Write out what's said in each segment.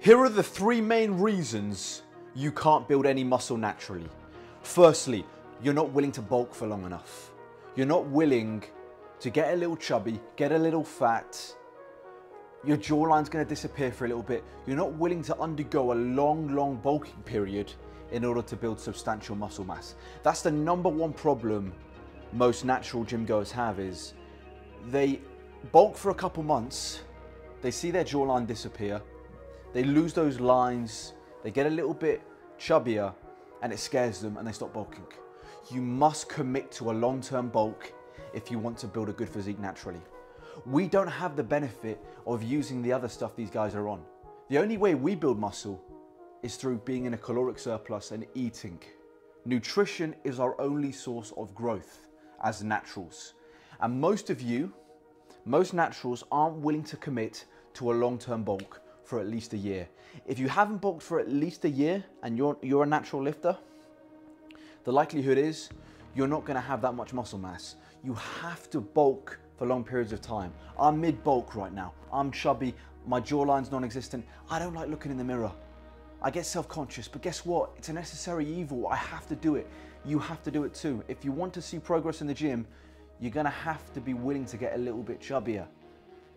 Here are the three main reasons you can't build any muscle naturally. Firstly, you're not willing to bulk for long enough. You're not willing to get a little chubby, get a little fat. Your jawline's going to disappear for a little bit. You're not willing to undergo a long bulking period in order to build substantial muscle mass. That's the number one problem most natural gym goers have, is they bulk for a couple months, they see their jawline disappear, they lose those lines, they get a little bit chubbier, and it scares them and they stop bulking. You must commit to a long-term bulk if you want to build a good physique naturally. We don't have the benefit of using the other stuff these guys are on. The only way we build muscle is through being in a caloric surplus and eating. Nutrition is our only source of growth as naturals. And most naturals aren't willing to commit to a long-term bulk for at least a year. If you haven't bulked for at least a year and you're a natural lifter, the likelihood is you're not going to have that much muscle mass. You have to bulk for long periods of time. I'm mid-bulk right now. I'm chubby. My jawline's non-existent. I don't like looking in the mirror. I get self-conscious, but guess what? It's a necessary evil. I have to do it. You have to do it too. If you want to see progress in the gym, you're going to have to be willing to get a little bit chubbier.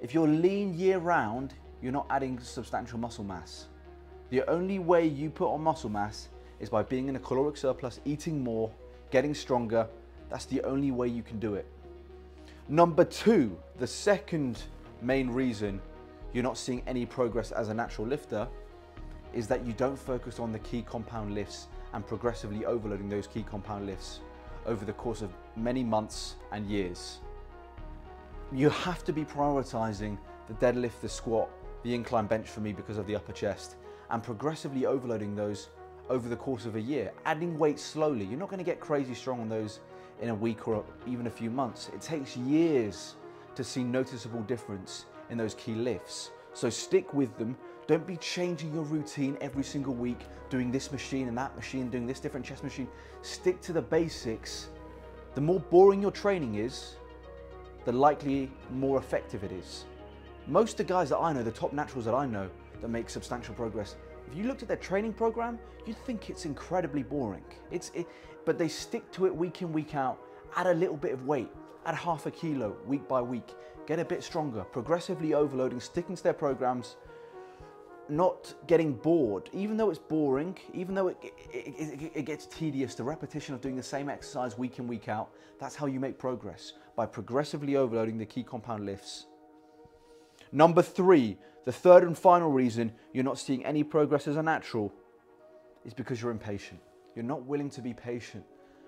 If you're lean year round, you're not adding substantial muscle mass. The only way you put on muscle mass is by being in a caloric surplus, eating more, getting stronger. That's the only way you can do it. Number two, the second main reason you're not seeing any progress as a natural lifter is that you don't focus on the key compound lifts and progressively overloading those key compound lifts over the course of many months and years. You have to be prioritizing the deadlift, the squat, the incline bench for me because of the upper chest, and progressively overloading those over the course of a year, adding weight slowly. You're not going to get crazy strong on those in a week or even a few months. It takes years to see noticeable difference in those key lifts. So stick with them. Don't be changing your routine every single week, doing this machine and that machine, doing this different chest machine. Stick to the basics. The more boring your training is, the likely more effective it is. Most of the guys that I know, the top naturals that I know that make substantial progress, if you looked at their training program, you'd think it's incredibly boring. But they stick to it week in, week out, add a little bit of weight, add half a kilo week by week, get a bit stronger, progressively overloading, sticking to their programs, not getting bored. Even though it's boring, even though it gets tedious, the repetition of doing the same exercise week in, week out, that's how you make progress, by progressively overloading the key compound lifts. Number three, the third and final reason you're not seeing any progress as a natural is because you're impatient. You're not willing to be patient.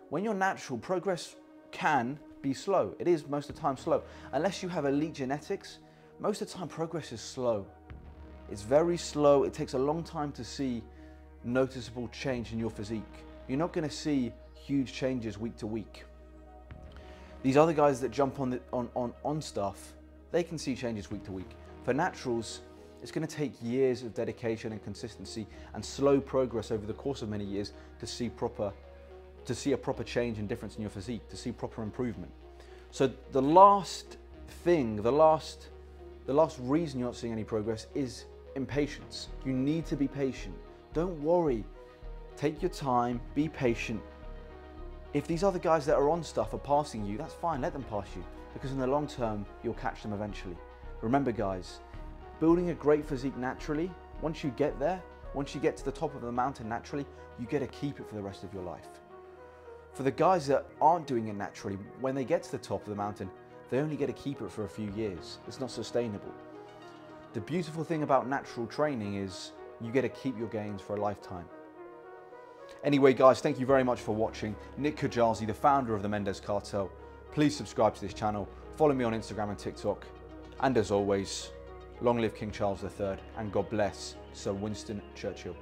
When you're natural, progress can be slow. It is most of the time slow. Unless you have elite genetics, most of the time progress is slow. It's very slow. It takes a long time to see noticeable change in your physique. You're not going to see huge changes week to week. These other guys that jump on stuff, they can see changes week to week. For naturals, it's going to take years of dedication and consistency and slow progress over the course of many years to see a proper change and difference in your physique, to see proper improvement. So the last thing, the last reason you're not seeing any progress is impatience. You need to be patient. Don't worry. Take your time, be patient. If these other guys that are on stuff are passing you, that's fine, let them pass you, because in the long term, you'll catch them eventually. Remember guys, building a great physique naturally, once you get there, once you get to the top of the mountain naturally, you get to keep it for the rest of your life. For the guys that aren't doing it naturally, when they get to the top of the mountain, they only get to keep it for a few years. It's not sustainable. The beautiful thing about natural training is you get to keep your gains for a lifetime. Anyway guys, thank you very much for watching. Nick Kajazi, the founder of the Mendez Cartel. Please subscribe to this channel, follow me on Instagram and TikTok. And as always, long live King Charles III and God bless Sir Winston Churchill.